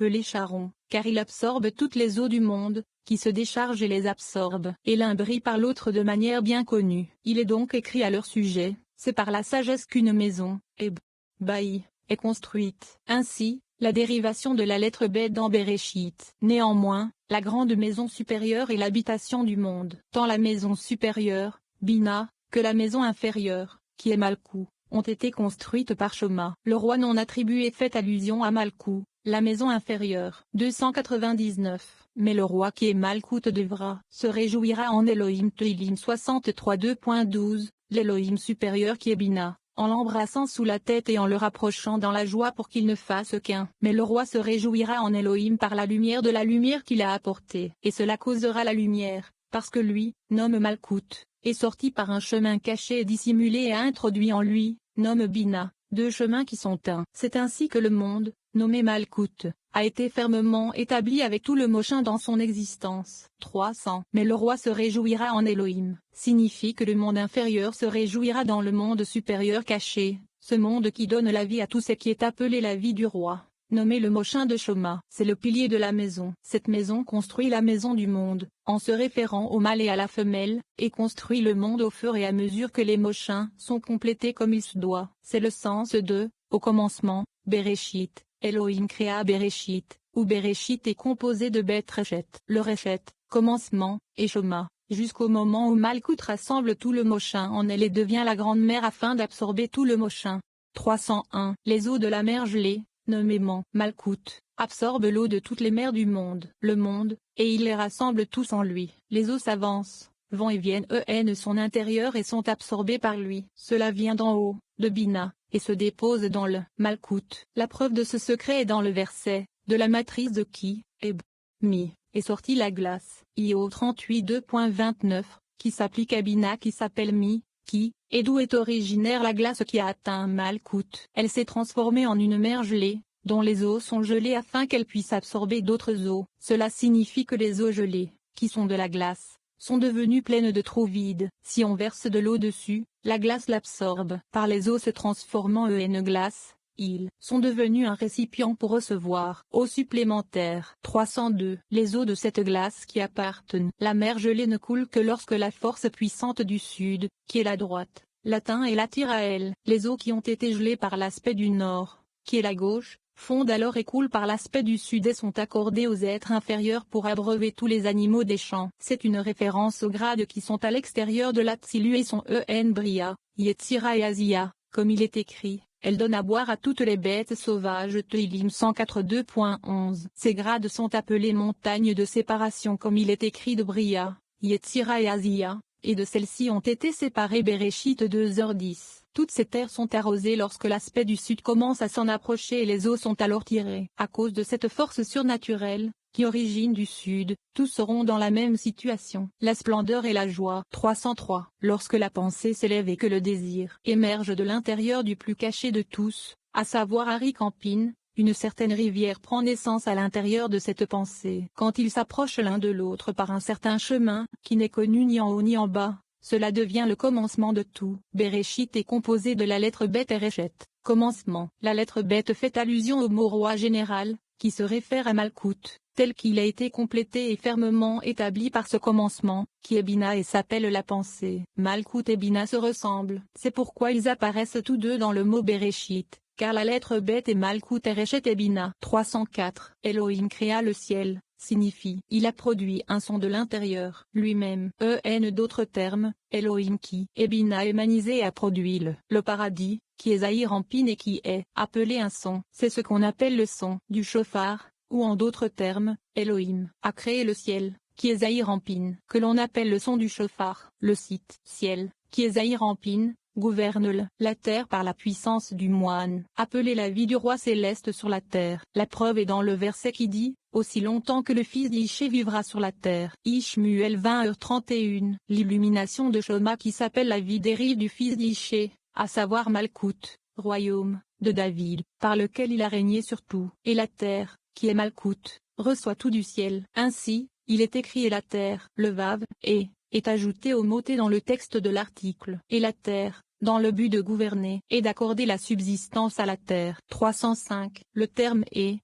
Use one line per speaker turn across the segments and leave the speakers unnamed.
appelé Charon, car il absorbe toutes les eaux du monde, qui se déchargent et les absorbent. Et l'un brille par l'autre de manière bien connue. Il est donc écrit à leur sujet, c'est par la sagesse qu'une maison, bâtie, est construite. Ainsi, la dérivation de la lettre B dans Béréchit. Néanmoins, la grande maison supérieure est l'habitation du monde. Tant la maison supérieure, Bina, que la maison inférieure, qui est Malkout, ont été construites par Shoma. Le roi non attribué fait allusion à Malkout, la maison inférieure. 299. Mais le roi qui est Malkout devra se réjouira en Elohim Teilim 63 2.12, l'Elohim supérieur qui est Bina, en l'embrassant sous la tête et en le rapprochant dans la joie pour qu'il ne fasse qu'un. Mais le roi se réjouira en Elohim par la lumière de la lumière qu'il a apportée. Et cela causera la lumière, parce que lui, nomme Malkout, est sorti par un chemin caché et dissimulé et a introduit en lui, nomme Bina, deux chemins qui sont un. C'est ainsi que le monde, nommé Malkout, a été fermement établi avec tout le mochin dans son existence. 300. Mais le roi se réjouira en Elohim, signifie que le monde inférieur se réjouira dans le monde supérieur caché, ce monde qui donne la vie à tout ce qui est appelé la vie du roi, nommé le mochin de Shoma. C'est le pilier de la maison. Cette maison construit la maison du monde, en se référant au mâle et à la femelle, et construit le monde au fur et à mesure que les mochins sont complétés comme il se doit. C'est le sens de, au commencement, Béréchit. Elohim créa Béréchit, où Béréchit est composé de Bet Reshet. Le Reshet, commencement, et Shoma, jusqu'au moment où Malkout rassemble tout le mochin en elle et devient la grande mer afin d'absorber tout le mochin. 301. Les eaux de la mer gelée, nommément Malkout, absorbent l'eau de toutes les mers du monde. Le monde, et il les rassemble tous en lui. Les eaux s'avancent, vont et viennent son intérieur et sont absorbées par lui. Cela vient d'en haut, de Bina, et se dépose dans le Malkout. La preuve de ce secret est dans le verset, de la matrice de qui, mi, est sortie la glace. Io 38 2.29, qui s'applique à Bina qui s'appelle mi, qui, et d'où est originaire la glace qui a atteint Malkout. Elle s'est transformée en une mer gelée, dont les eaux sont gelées afin qu'elle puisse absorber d'autres eaux. Cela signifie que les eaux gelées, qui sont de la glace, sont devenues pleines de trous vides. Si on verse de l'eau dessus, la glace l'absorbe. Par les eaux se transformant en glace, ils sont devenus un récipient pour recevoir eau supplémentaire. 302. Les eaux de cette glace qui appartiennent. La mer gelée ne coule que lorsque la force puissante du sud, qui est la droite, l'atteint et l'attire à elle. Les eaux qui ont été gelées par l'aspect du nord, qui est la gauche, fondent alors et coulent par l'aspect du sud et sont accordées aux êtres inférieurs pour abreuver tous les animaux des champs. C'est une référence aux grades qui sont à l'extérieur de l'Atsilu et sont Bria, Yetzira et Azia, comme il est écrit. Elle donne à boire à toutes les bêtes sauvages. Teilim 104 2.11. Ces grades sont appelés montagnes de séparation comme il est écrit de Bria, Yetzira et Azia, et de celles-ci ont été séparées Béréchit 2h10. Toutes ces terres sont arrosées lorsque l'aspect du sud commence à s'en approcher et les eaux sont alors tirées. À cause de cette force surnaturelle, qui origine du sud, tous seront dans la même situation. La splendeur et la joie. 303. Lorsque la pensée s'élève et que le désir émerge de l'intérieur du plus caché de tous, à savoir Harry Campine, une certaine rivière prend naissance à l'intérieur de cette pensée. Quand ils s'approchent l'un de l'autre par un certain chemin, qui n'est connu ni en haut ni en bas, cela devient le commencement de tout. Béréchit est composé de la lettre Bet et Reshet, commencement. La lettre Bet fait allusion au mot roi général, qui se réfère à Malkout, tel qu'il a été complété et fermement établi par ce commencement, qui est Bina et s'appelle la pensée. Malkout et Bina se ressemblent. C'est pourquoi ils apparaissent tous deux dans le mot Béréchit, car la lettre Bet est Malkout et Reshet et Bina. 304. Elohim créa le ciel, signifie il a produit un son de l'intérieur lui-même. D'autres termes, Elohim qui est Bina et Manisé et a produit le paradis, qui est Zahir Ampin et qui est appelé un son. C'est ce qu'on appelle le son du chauffard, ou en d'autres termes, Elohim a créé le ciel, qui est Zahir Ampin, que l'on appelle le son du chauffard. Le site ciel, qui est Zahir Ampin, gouverne la terre par la puissance du moine, appelé la vie du roi céleste sur la terre. La preuve est dans le verset qui dit, aussi longtemps que le fils d'Iché vivra sur la terre. Ishmuel 20h31. L'illumination de Shoma qui s'appelle la vie dérive du fils d'Iché, à savoir Malkout, royaume, de David, par lequel il a régné sur tout. Et la terre, qui est Malkout, reçoit tout du ciel. Ainsi, il est écrit et la terre, le Vav, est ajouté au mot T dans le texte de l'article. Et la terre, dans le but de gouverner et d'accorder la subsistance à la terre. 305. Le terme est,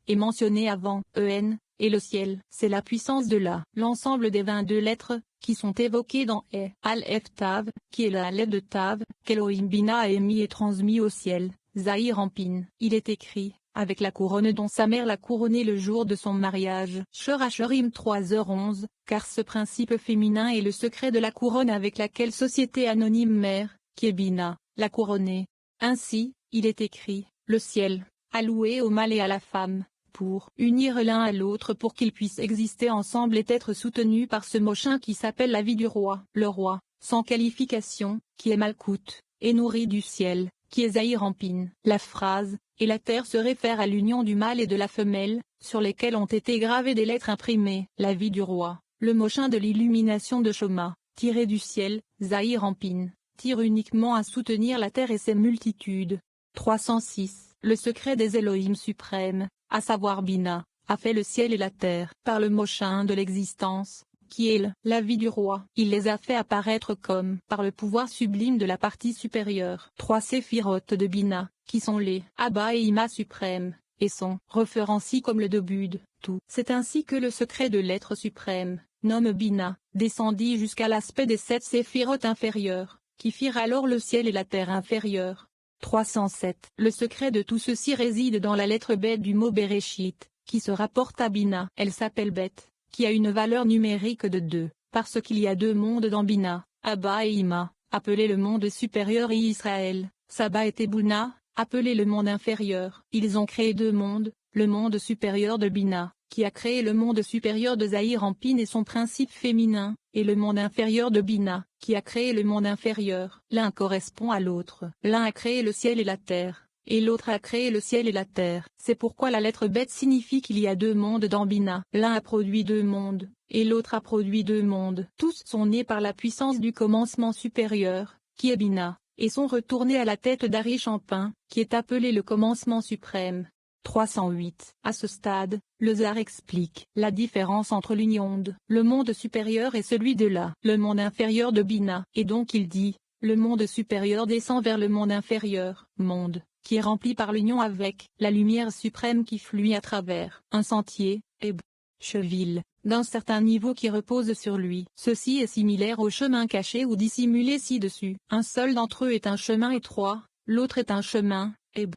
est mentionné avant En, et le ciel. C'est la puissance de l'ensemble des 22 lettres, qui sont évoquées dans Aleph Tav, qui est la lettre de Tav, qu'Elohim Bina a émis et transmis au ciel, Zahir Ampin. Il est écrit, avec la couronne dont sa mère l'a couronné le jour de son mariage. Shurachurim 3h11, car ce principe féminin est le secret de la couronne avec laquelle société anonyme mère, qui est Bina, l'a couronnée. Ainsi, il est écrit, le ciel, alloué au mâle et à la femme, pour unir l'un à l'autre pour qu'ils puissent exister ensemble et être soutenus par ce mochin qui s'appelle la vie du roi. Le roi, sans qualification, qui est Malkout, est nourri du ciel, qui est Zahir Ampin. La phrase « et la terre » se réfère à l'union du mâle et de la femelle, sur lesquelles ont été gravées des lettres imprimées. La vie du roi, le mochin de l'illumination de Shoma, tiré du ciel, Zahir Ampin, tire uniquement à soutenir la terre et ses multitudes. 306. Le secret des Elohim suprêmes, à savoir Bina, a fait le ciel et la terre. Par le mochin de l'existence, qui est la vie du roi, il les a fait apparaître comme par le pouvoir sublime de la partie supérieure. 3 séphirotes de Bina, qui sont les Abba et Ima suprêmes, et sont référencés comme le Dobud, tout. C'est ainsi que le secret de l'être suprême, nomme Bina, descendit jusqu'à l'aspect des 7 séphirotes inférieures, qui firent alors le ciel et la terre inférieure. 307. Le secret de tout ceci réside dans la lettre Bet du mot Bereshit, qui se rapporte à Bina. Elle s'appelle Bet, qui a une valeur numérique de 2, parce qu'il y a 2 mondes dans Bina, Abba et Ima, appelés le monde supérieur et Israël, Saba et Tebouna, appelés le monde inférieur. Ils ont créé 2 mondes, le monde supérieur de Bina, qui a créé le monde supérieur de Zahir Ampin et son principe féminin, et le monde inférieur de Bina, qui a créé le monde inférieur. L'un correspond à l'autre. L'un a créé le ciel et la terre, et l'autre a créé le ciel et la terre. C'est pourquoi la lettre Bet signifie qu'il y a 2 mondes dans Bina. L'un a produit 2 mondes, et l'autre a produit 2 mondes. Tous sont nés par la puissance du commencement supérieur, qui est Bina, et sont retournés à la tête d'Arish Ampin, qui est appelé le commencement suprême. 308. À ce stade, le Zohar explique la différence entre l'union le monde supérieur et celui de le monde inférieur de Bina. Et donc il dit, le monde supérieur descend vers le monde inférieur, monde, qui est rempli par l'union avec la lumière suprême qui fluit à travers un sentier, et cheville, d'un certain niveau qui repose sur lui. Ceci est similaire au chemin caché ou dissimulé ci-dessus. Un seul d'entre eux est un chemin étroit, l'autre est un chemin,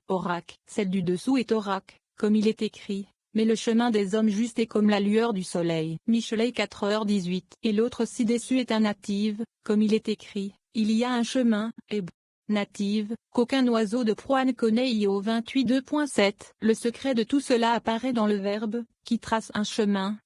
Orak. Celle du dessous est Orak, comme il est écrit, mais le chemin des hommes justes est comme la lueur du soleil. Michelet 4h18. Et l'autre ci-dessus est un native, comme il est écrit, il y a un chemin, native, qu'aucun oiseau de proie ne connaît. Io 28 2.7. Le secret de tout cela apparaît dans le verbe, qui trace un chemin,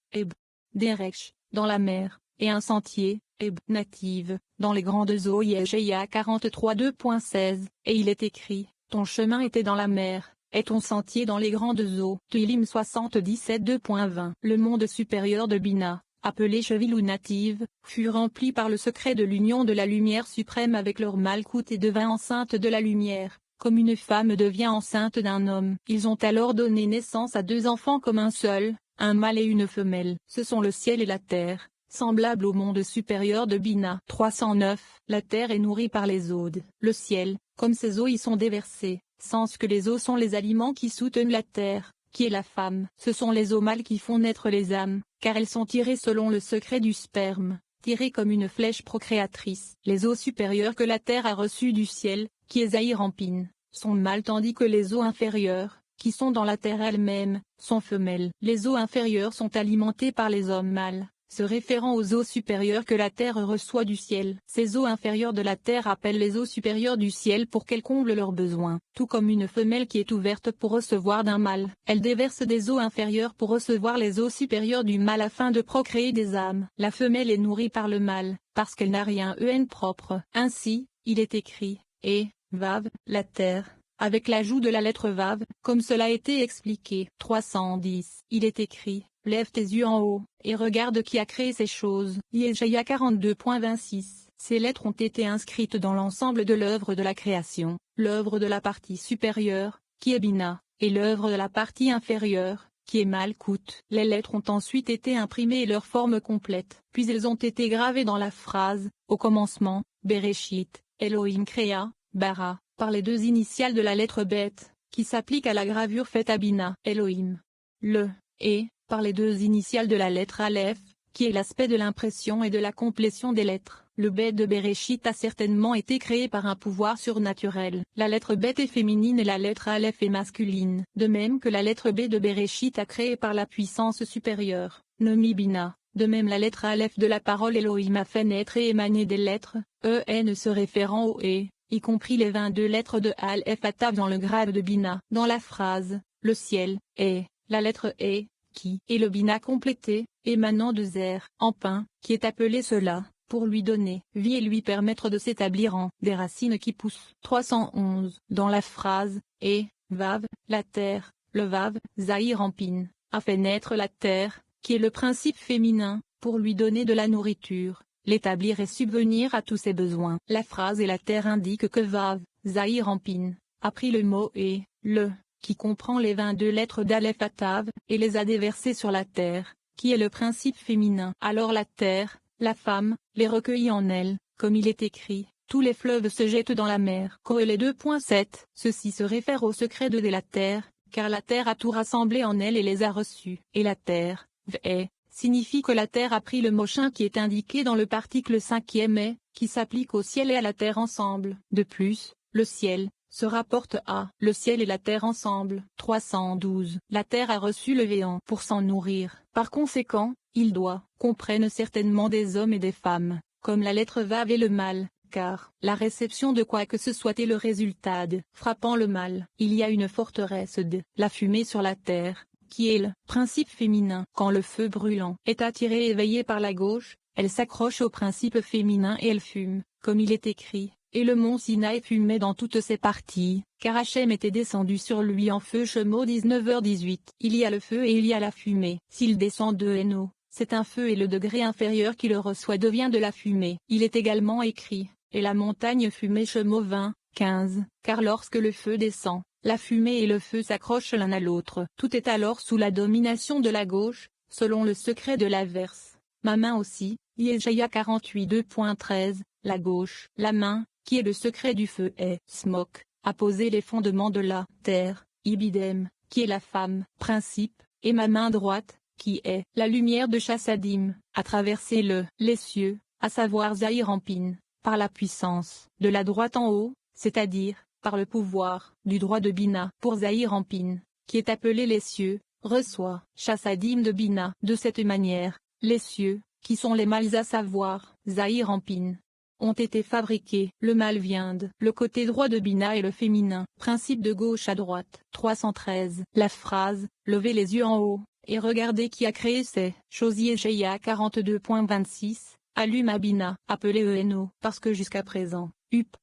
derech, dans la mer, et un sentier, native, dans les grandes eaux. Yeshaya 43 2.16. Et il est écrit, ton chemin était dans la mer, et ton sentier dans les grandes eaux. Tuilim 77 2.20. Le monde supérieur de Bina, appelé cheville ou native, fut rempli par le secret de l'union de la lumière suprême avec leur Malkout et devint enceinte de la lumière, comme une femme devient enceinte d'un homme. Ils ont alors donné naissance à 2 enfants comme un seul, un mâle et une femelle. Ce sont le ciel et la terre, semblables au monde supérieur de Bina. 309. La terre est nourrie par les eaux. Le ciel, comme ces eaux y sont déversées, sens que les eaux sont les aliments qui soutiennent la terre, qui est la femme. Ce sont les eaux mâles qui font naître les âmes, car elles sont tirées selon le secret du sperme, tirées comme une flèche procréatrice. Les eaux supérieures que la terre a reçues du ciel, qui est Zahir Ampin, sont mâles tandis que les eaux inférieures, qui sont dans la terre elle-même, sont femelles. Les eaux inférieures sont alimentées par les hommes mâles, se référant aux eaux supérieures que la terre reçoit du ciel. Ces eaux inférieures de la terre appellent les eaux supérieures du ciel pour qu'elles comblent leurs besoins. Tout comme une femelle qui est ouverte pour recevoir d'un mâle, elle déverse des eaux inférieures pour recevoir les eaux supérieures du mâle afin de procréer des âmes. La femelle est nourrie par le mâle, parce qu'elle n'a rien propre. Ainsi, il est écrit, et, Vav, la terre, avec l'ajout de la lettre Vav, comme cela a été expliqué. 310. Il est écrit, lève tes yeux en haut, et regarde qui a créé ces choses. Yeshaya 42.26. Ces lettres ont été inscrites dans l'ensemble de l'œuvre de la création, l'œuvre de la partie supérieure, qui est Bina, et l'œuvre de la partie inférieure, qui est Malkout. Les lettres ont ensuite été imprimées et leur forme complète, puis elles ont été gravées dans la phrase, au commencement, Bereshit, Elohim créa, Bara, par les 2 initiales de la lettre Bet, qui s'applique à la gravure faite à Bina. Elohim. le, et, par les deux initiales de la lettre Aleph, qui est l'aspect de l'impression et de la complétion des lettres. Le bête de Béréchit a certainement été créé par un pouvoir surnaturel. La lettre bête est féminine et la lettre Aleph est masculine. De même que la lettre B de Béréchit a créé par la puissance supérieure, nommée Bina. De même la lettre Aleph de la parole Elohim a fait naître et émaner des lettres, EN se référant au et, y compris les 22 lettres de Aleph Atav dans le grade de Bina. Dans la phrase, le ciel, est, la lettre est, qui est le Bina complété, émanant de Zer, en pain, qui est appelé cela, pour lui donner vie et lui permettre de s'établir en des racines qui poussent. 311. Dans la phrase, et, Vav, la terre, le Vav, Zahir Ampin, a fait naître la terre, qui est le principe féminin, pour lui donner de la nourriture, l'établir et subvenir à tous ses besoins. La phrase et la terre indique que Vav, Zahir Ampin, a pris le mot et, le, qui comprend les 22 lettres d'Aleph à Tav, et les a déversées sur la terre, qui est le principe féminin. Alors la terre, la femme, les recueillit en elle, comme il est écrit, tous les fleuves se jettent dans la mer. Coëlée 2.7. Ceci se réfère au secret de la terre, car la terre a tout rassemblé en elle et les a reçus. Et la terre, v'est, signifie que la terre a pris le mochin qui est indiqué dans le particle 5e est, qui s'applique au ciel et à la terre ensemble. De plus, le ciel se rapporte à le ciel et la terre ensemble. 312. La terre a reçu le véant pour s'en nourrir. Par conséquent, il doit, comprenne certainement des hommes et des femmes, comme la lettre Vav et le mal, car la réception de quoi que ce soit est le résultat de frappant le mal. Il y a une forteresse de la fumée sur la terre, qui est le principe féminin. Quand le feu brûlant est attiré et éveillé par la gauche, elle s'accroche au principe féminin et elle fume, comme il est écrit. Et le mont Sinaï fumait dans toutes ses parties, car Hachem était descendu sur lui en feu. Shemot 19h18. Il y a le feu et il y a la fumée. S'il descend de Héno, c'est un feu et le degré inférieur qui le reçoit devient de la fumée. Il est également écrit, et la montagne fumait. Shemot 20, 15. Car lorsque le feu descend, la fumée et le feu s'accrochent l'un à l'autre. Tout est alors sous la domination de la gauche, selon le secret de la verse. Ma main aussi, Yeshaïa 48 2.13, la gauche, la main, qui est le secret du feu est Smok, a posé les fondements de la terre, Ibidem, qui est la femme, principe, et ma main droite, qui est la lumière de Chassadim, a traversé les cieux, à savoir Zahir Ampin, par la puissance de la droite en haut, c'est-à-dire, par le pouvoir du droit de Bina. Pour Zahir Ampin, qui est appelé les cieux, reçoit Chassadim de Bina. De cette manière, les cieux, qui sont les mâles à savoir, Zahir Ampin, ont été fabriqués. Le mâle vient de le côté droit de Bina et le féminin, principe de gauche à droite. 313. La phrase, levez les yeux en haut, et regardez qui a créé ces choses. Yeshaïa 42.26, allume à Bina, appelé Eno, parce que jusqu'à présent,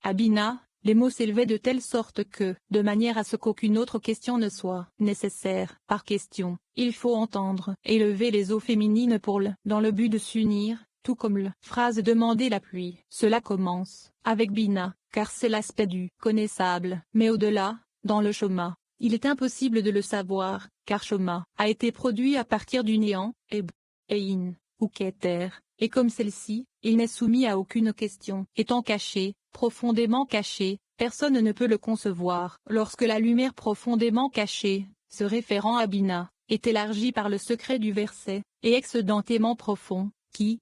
à Bina, les mots s'élevaient de telle sorte que, de manière à ce qu'aucune autre question ne soit nécessaire. Par question, il faut entendre élever les eaux féminines pour dans le but de s'unir, tout comme la phrase demander la pluie. Cela commence avec Bina, car c'est l'aspect du connaissable. Mais au-delà, dans le Shoma, il est impossible de le savoir, car Shoma a été produit à partir du néant, In, ou Keter, et comme celle-ci, il n'est soumis à aucune question. Étant caché, profondément caché, personne ne peut le concevoir. Lorsque la lumière profondément cachée, se référant à Bina, est élargie par le secret du verset, et excedentément profond, qui,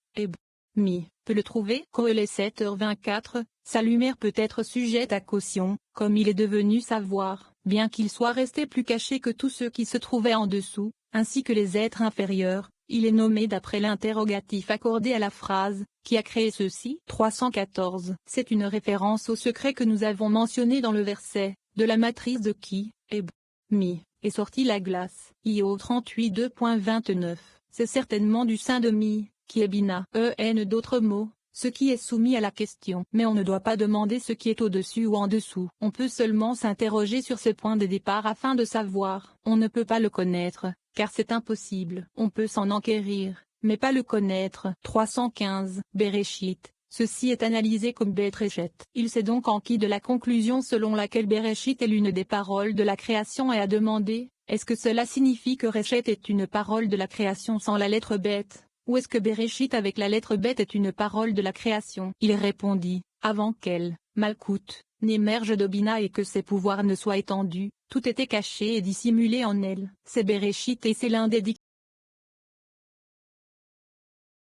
peut le trouver. Kohelé 7h24, sa lumière peut être sujette à caution, comme il est devenu savoir, bien qu'il soit resté plus caché que tous ceux qui se trouvaient en dessous, ainsi que les êtres inférieurs. Il est nommé d'après l'interrogatif accordé à la phrase, qui a créé ceci. 314. C'est une référence au secret que nous avons mentionné dans le verset, de la matrice de qui, est sortie la glace. Io 38 2.29. C'est certainement du sein de Mi, qui est Bina. D'autres mots, ce qui est soumis à la question. Mais on ne doit pas demander ce qui est au-dessus ou en dessous. On peut seulement s'interroger sur ce point de départ afin de savoir. On ne peut pas le connaître, car c'est impossible. On peut s'en enquérir, mais pas le connaître. 315. Bereshit. Ceci est analysé comme Bet-Reshet. Il s'est donc enquis de la conclusion selon laquelle Bereshit est l'une des paroles de la création et a demandé, est-ce que cela signifie que Reshet est une parole de la création sans la lettre Bet, ou est-ce que Bereshit avec la lettre Bet est une parole de la création? Il répondit, avant qu'elle, Malkout, n'émerge de Bina et que ses pouvoirs ne soient étendus, tout était caché et dissimulé en elle. C'est Béréchit et c'est l'un des